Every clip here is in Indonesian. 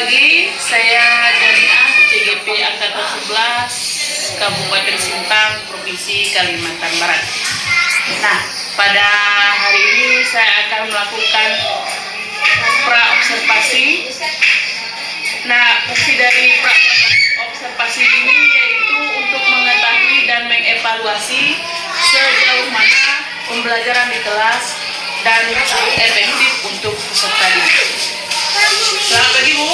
pagi, saya Jamiah CGP Angkatan 11 Kabupaten Sintang, Provinsi Kalimantan Barat. Nah, pada hari ini saya akan melakukan pra-observasi. Nah, fungsi dari pra-observasi ini yaitu untuk mengetahui dan mengevaluasi sejauh mana pembelajaran di kelas dan efektif untuk peserta didik. Selamat pagi, Bu.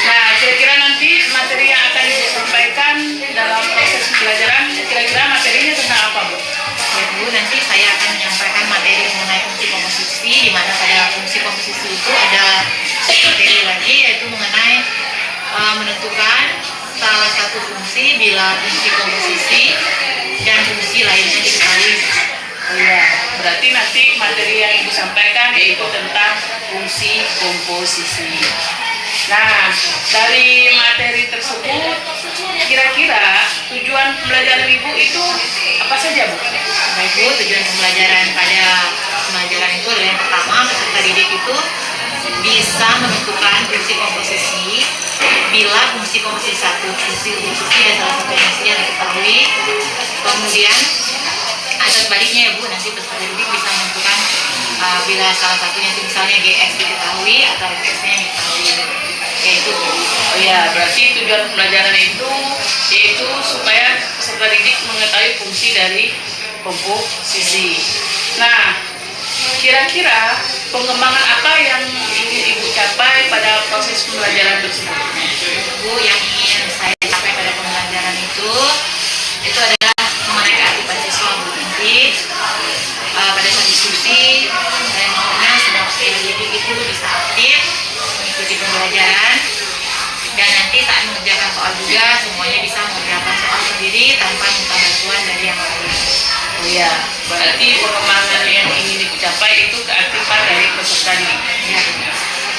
Nah, kira-kira nanti materi yang akan disampaikan dalam proses pembelajaran, kira-kira materinya tentang apa, Bu? Ya, Bu, nanti saya akan menyampaikan materi mengenai fungsi komposisi, di mana pada fungsi komposisi itu ada materi lagi, yaitu mengenai menentukan salah satu fungsi bila fungsi komposisi dan fungsi lainnya diketahui. Oh iya, berarti nanti materi yang Ibu sampaikan yaitu tentang fungsi komposisi. Nah, dari materi tersebut, kira-kira tujuan pembelajaran Ibu itu apa saja, Bu? Baik, Bu, tujuan pembelajaran pada pembelajaran itu adalah yang pertama, peserta didik itu bisa menentukan fungsi komposisi bila fungsi komposisi satu fungsi dan salah satu fungsi yang diketahui. Kemudian atau sebaliknya ya, Bu, nanti peserta didik bisa menentukan bila salah satunya itu misalnya GX diketahui atau FX-nya yang diketahui, yaitu. Oh ya, berarti tujuan pembelajaran itu yaitu supaya peserta didik mengetahui fungsi dari komposisi. Nah, kira-kira pengembangan apa yang ingin Ibu capai pada proses pembelajaran tersebut? Bu, yang ingin saya capai pada pembelajaran itu adalah mengenai keaktifan siswa, Bu. Nanti pada saat diskusi saya maunya semua peserta didik itu bisa aktif mengikuti pembelajaran, dan nanti saat mengerjakan soal juga semuanya bisa mengerjakan soal sendiri tanpa minta bantuan dari yang lain. Oh ya, berarti pengembangan yang ingin dicapai itu keaktifan dari peserta didik. Ya.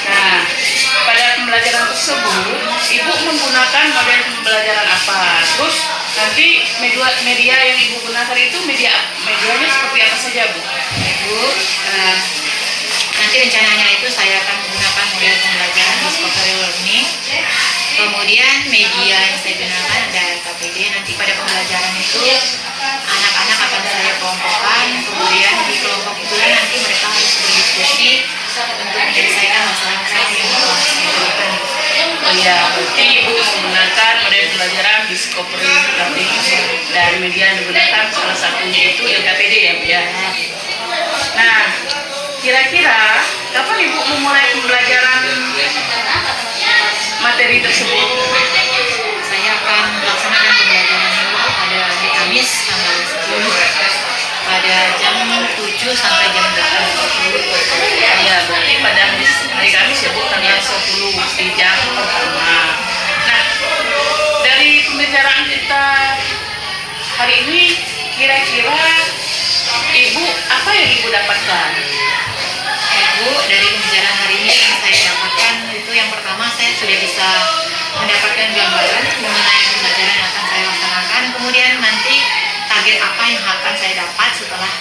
Nah, pada pembelajaran tersebut, Ibu menggunakan model pembelajaran apa? Terus nanti media yang Ibu gunakan itu medianya seperti apa saja, Bu? Bu, nanti rencananya itu saya akan menggunakan model pembelajaran discovery learning. Kemudian media yang saya gunakan ada KPD. Nanti pada pembelajaran itu anak-anak akan saya kelompokkan. Kemudian di kelompok itu nanti mereka harus berdiskusi untuk menyelesaikan masalah-masalah yang telah saya berikan. Oh ya, berarti Ibu menggunakan model pembelajaran discovery learning dan media yang digunakan salah satunya itu LKPD ya, Bu ya. Nah, kira-kira kapan Ibu memulai pembelajaran materi tersebut? Saya akan melaksanakan pembelajaran itu pada hari Kamis tanggal 10 pada jam 7 sampai jam 8.30. Ya, berarti pada hari Kamis ya, Bu, tanggal 10 di jam pertama. Nah, dari pembicaraan kita hari ini, kira-kira Ibu apa yang Ibu dapatkan? Bu, dari pembicaraan hari ini yang saya dapatkan itu yang pertama, saya sudah bisa mendapatkan gambaran mengenai pembelajaran yang akan saya laksanakan. Kemudian nanti target apa yang akan saya dapat setelah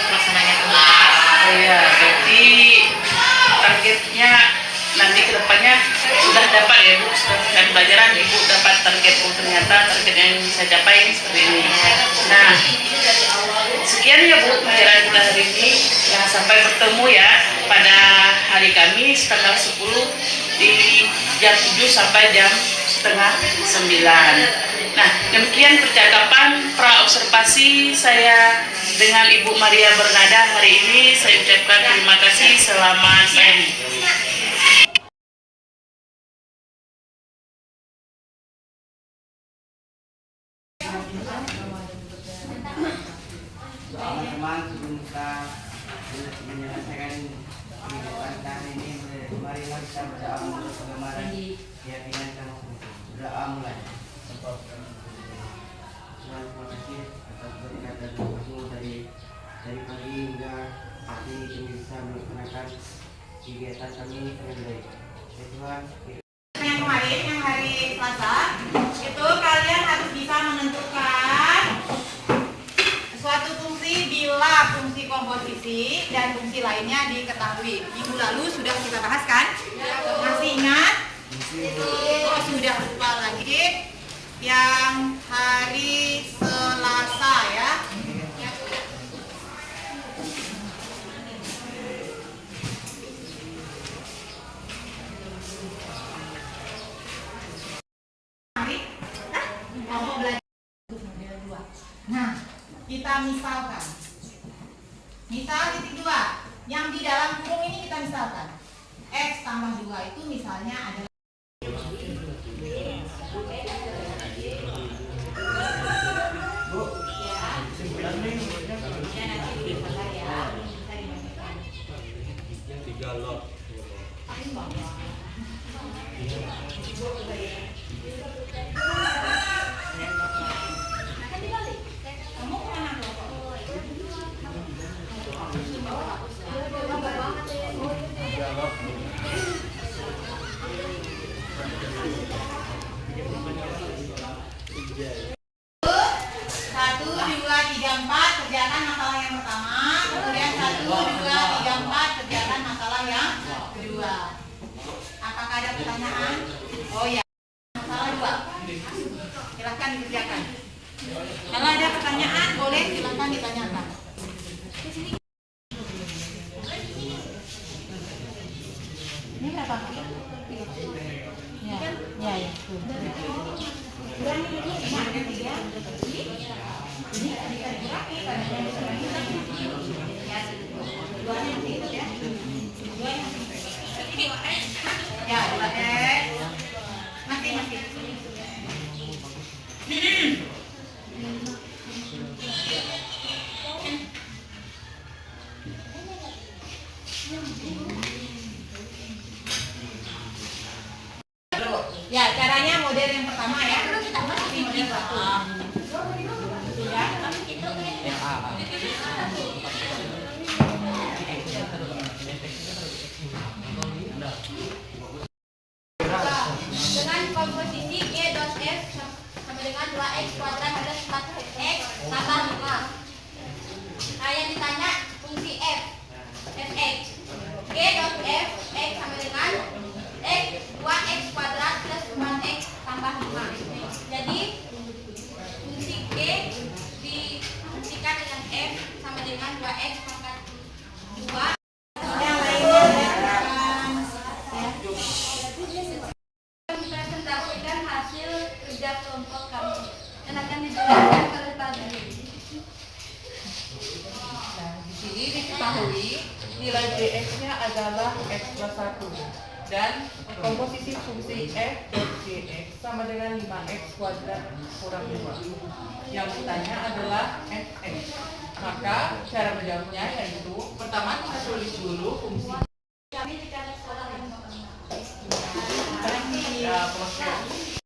pelaksananya pembelajaran. Oh ya, berarti targetnya nanti ke depannya sudah dapat ya, Bu, setelah pembelajaran Ibu dapat target, oh ternyata target yang saya capai seperti ini. Nah, sekian ya, Bu, pembelajaran kita hari ini. Yang sampai bertemu ya pada hari Kamis tanggal 10 di jam 7 sampai jam setengah 9. Nah, demikian percakapan pra-observasi saya dengan Ibu Maria Bernada hari ini. Saya ucapkan terima kasih, selamat pagi. Teman-teman, sebelum kita menyelesaikan kehidupan hari ini, marilah kita berdoa untuk pengemaran keyakinan kamu. Berdoa mulai. Tuhan, terima kasih atas berkat dan berkat dari pagi hingga saat ini kami bisa melaksanakan kegiatan kami dengan baik. Ya Tuhan. Yang kemarin, yang hari Selasa, itu kalian harus bisa menentukan suatu fungsi bila fungsi komposisi dan fungsi lainnya diketahui. Minggu lalu sudah kita bahas kan? yang hari Selasa ya. Nah, kita misalkan. Misal titik 2. Yang di dalam kurung ini kita misalkan. X tambah 2 itu misalnya adalah kerjaan masalah yang pertama, kemudian 1, 2, 3, 4 kerjaan masalah yang kedua. Apakah ada pertanyaan? Oh ya, masalah 2. Silahkan dikerjakan. Kalau ada pertanyaan, boleh silahkan ditanyakan. Ini berapa? Ya, ya. Ya, masih. Ya, caranya model yang pertama ya. Ini model 1. Dengan komposisi G dot F sama dengan 2x kuadrat plus 4x tambah 5. Nah, yang ditanya fungsi F, fx. G dot F, x sama dengan x 2x kuadrat plus 4x tambah 5. Jadi fungsi G difungsikan dengan F sama dengan 2x pangkat 2. Presentasikan hasil kerja kelompok kami dan akan dijelaskan pada pagi. Di sini diketahui nilai dx-nya adalah x plus 1 dan komposisi fungsi f dan dx sama dengan 5x kuadrat kurang 2. Yang ditanya adalah fx. Maka cara menjawabnya yaitu pertama kita tulis dulu fungsi Kami di kantor sekolah yang proses.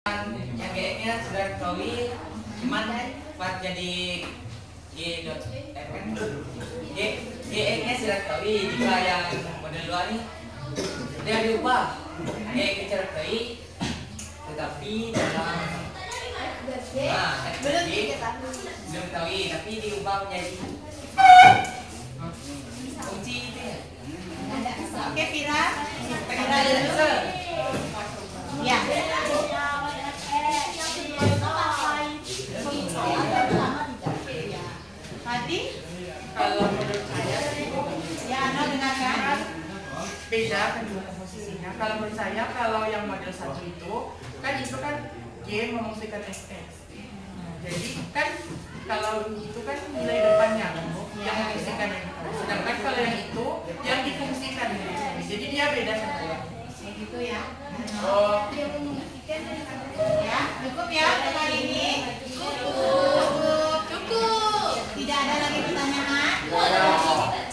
Yang GX-nya sudah diketahui, cuman pas jadi G dot F kan GX-nya sudah diketahui, jika yang model 2 nih dia diubah GX-nya sudah diketahui, tetapi dalam belum diketahui, tapi diubah menjadi fungsi itu ya. Oke, Vira dulu. Ya. Tadi Kalau menurut saya ya Anda dengarkan. beda kedua komposisinya. Kalau menurut saya kalau yang model 1 itu kan G memungkinkan fx. Jadi kan kalau itu kan nilai depannya yang memungkinkan yang itu. Sedangkan kalau yang itu yang difungsikan. Jadi dia beda sama yang Gitu ya. oh. Ya, cukup ya untuk hari ini. Cukup. Tidak ada lagi pertanyaan.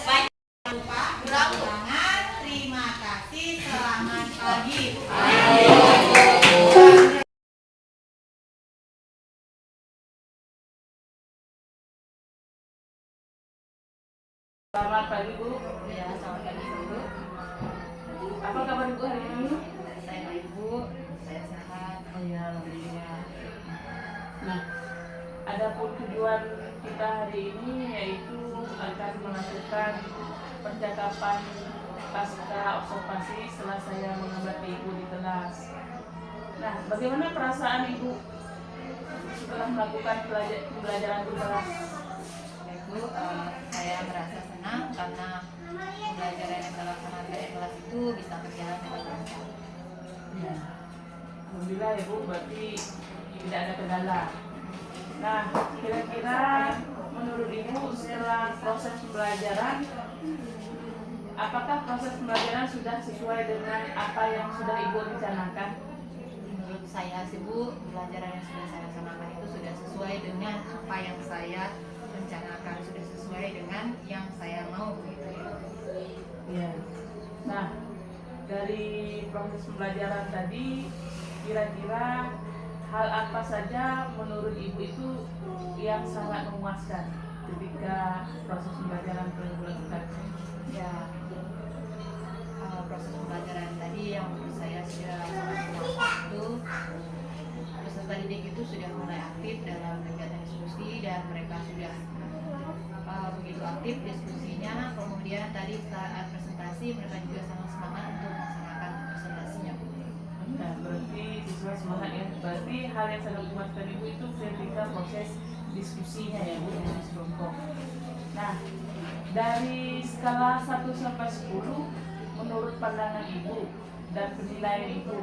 Baik. Lupa ulangan. Terima kasih. Selamat pagi. Selamat pagi Bu. Ya, selamat pagi Bu. Apa kabar Bu hari ini? Saya baik Bu, saya sehat. Oh ya, alhamdulillah. Nah, adapun tujuan kita hari ini yaitu akan melakukan percakapan pasca observasi setelah saya mengamati Ibu di kelas. Nah, bagaimana perasaan Ibu setelah melakukan pembelajaran di kelas? Ibu, saya merasa senang karena pembelajaran yang dilaksanakan di kelas itu bisa berjalan dengan lancar. Ya. Alhamdulillah ya Bu, berarti tidak ada kendala. Nah, kira-kira menurut Ibu setelah proses pembelajaran, apakah proses pembelajaran sudah sesuai dengan apa yang sudah Ibu rencanakan? Menurut saya sih Bu, pembelajaran yang sudah saya laksanakan itu sudah sesuai dengan apa yang saya rencanakan, sudah sesuai dengan yang saya mau begitu ya. Ya. Nah, dari proses pembelajaran tadi, kira-kira hal apa saja menurut Ibu itu yang sangat memuaskan ketika proses pembelajaran telah dilakukan? Ya, proses pembelajaran tadi yang menurut saya sudah sangat memuaskan itu peserta didik itu sudah mulai aktif dalam kegiatan diskusi dan mereka sudah begitu aktif diskusinya. Kemudian tadi saat presentasi mereka juga sangat semangat untuk melaksanakan presentasinya. Nah, berarti siswa semangat ya. Berarti hal yang sangat memuaskan Ibu itu ketika proses diskusinya ya Bu, dengan kelompok. Nah, dari skala 1 sampai 10, menurut pandangan Ibu dan penilaian Ibu,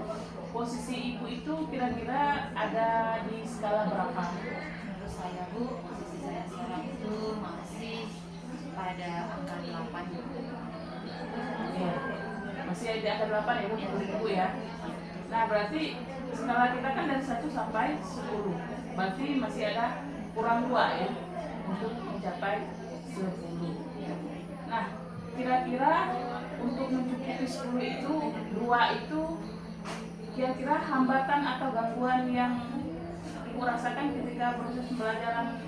posisi Ibu itu kira-kira ada di skala berapa? Menurut saya Bu, posisi saya sekarang itu masih pada angka 8. Ya, masih ada angka 8 ya Bu, menurut Ibu ya. Nah, berarti skala kita kan dari 1 sampai 10. Berarti masih ada kurang 2 ya untuk mencapai 10. Nah, kira-kira untuk mencukupi 10 itu, 2 itu kira-kira hambatan atau gangguan yang Ibu rasakan ketika proses pembelajaran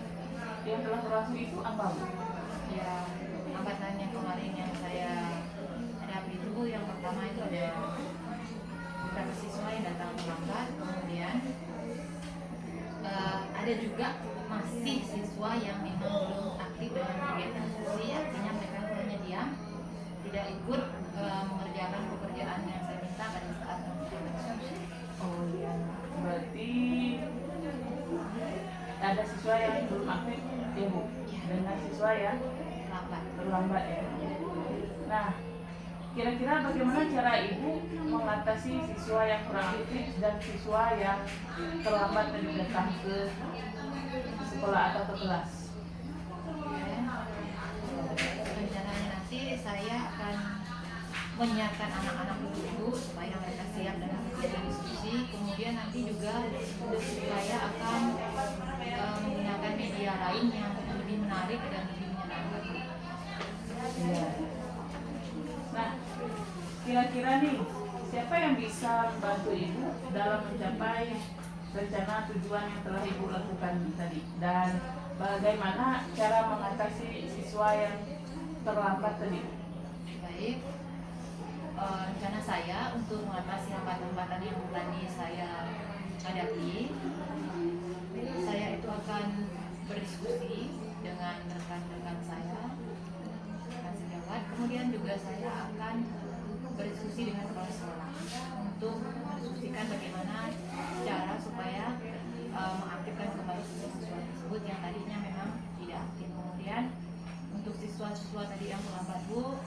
yang telah berlangsung itu apa Bu? Ya, hambatan yang kemarin yang saya hadapi itu Bu, yang pertama itu ada beberapa siswa yang datang terlambat, kemudian ada juga masih siswa yang memang belum aktif dalam kegiatan diskusi, artinya mereka hanya diam, tidak ikut mengerjakan pekerjaan yang saya minta pada saat melakukan diskusi. Oh iya, berarti ada siswa yang belum aktif ya Bu, dengan siswa yang terlambat ya. Nah, kira-kira bagaimana cara Ibu mengatasi siswa yang kurang aktif dan siswa yang terlambat dan datang ke sekolah atau ke kelas? Rencananya nanti saya akan menyiapkan anak-anak dulu supaya mereka siap dalam kegiatan diskusi. Kemudian nanti juga saya akan menggunakan media lain yang lebih menarik dan lebih menyenangkan. Iya. Nah, kira-kira nih siapa yang bisa membantu Ibu dalam mencapai rencana tujuan yang telah Ibu lakukan tadi, dan bagaimana cara mengatasi siswa yang terlambat tadi? Baik, rencana saya untuk mengatasi hambatan-hambatan yang tadi saya hadapi, saya itu akan berdiskusi dengan rekan-rekan saya, rekan sejawat. Kemudian juga saya akan berdiskusi dengan kepala sekolah untuk mendiskusikan bagaimana cara supaya mengaktifkan kembali siswa-siswa tersebut yang tadinya memang tidak aktif. Kemudian untuk siswa-siswa tadi yang terlambat Bu,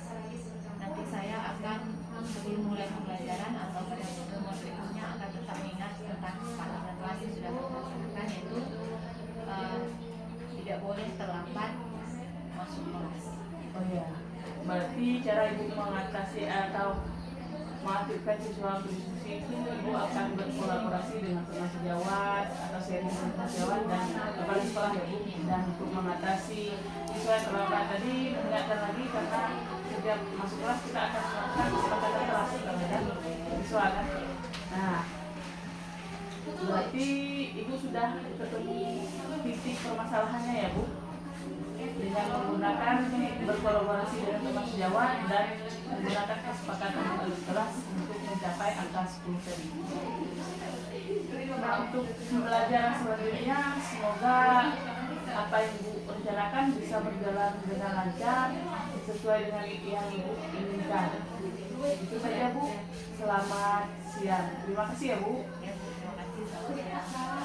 nanti saya akan sebelum mulai pembelajaran atau pada pertemuan berikutnya akan tetap mengingat tentang kesepakatan kelas yang sudah kita laksanakan, yaitu tidak boleh terlambat masuk kelas. Oh iya, berarti cara Ibu mengatasi atau mengaktifkan siswa berdiskusi itu Ibu akan berkolaborasi dengan teman sejawat atau sharing dengan teman sejawat dan kepala sekolah ya Bu. Dan untuk mengatasi siswa yang terlambat tadi, mengingatkan lagi karena setiap masuk kelas kita akan melakukan kesepakatan kelas terhadap siswa kan. Nah, berarti Ibu sudah ketemu titik permasalahannya ya Bu, dengan menggunakan berkolaborasi dengan teman sejawat dan menggunakan kesepakatan kelas untuk mencapai angka 10 tadi. Nah, untuk pembelajaran selanjutnya semoga apa yang Ibu rencanakan bisa berjalan dengan lancar sesuai dengan yang Ibu inginkan. Itu saja Bu. Selamat siang. Terima kasih ya Bu. Ya, terima kasih. Selamat siang.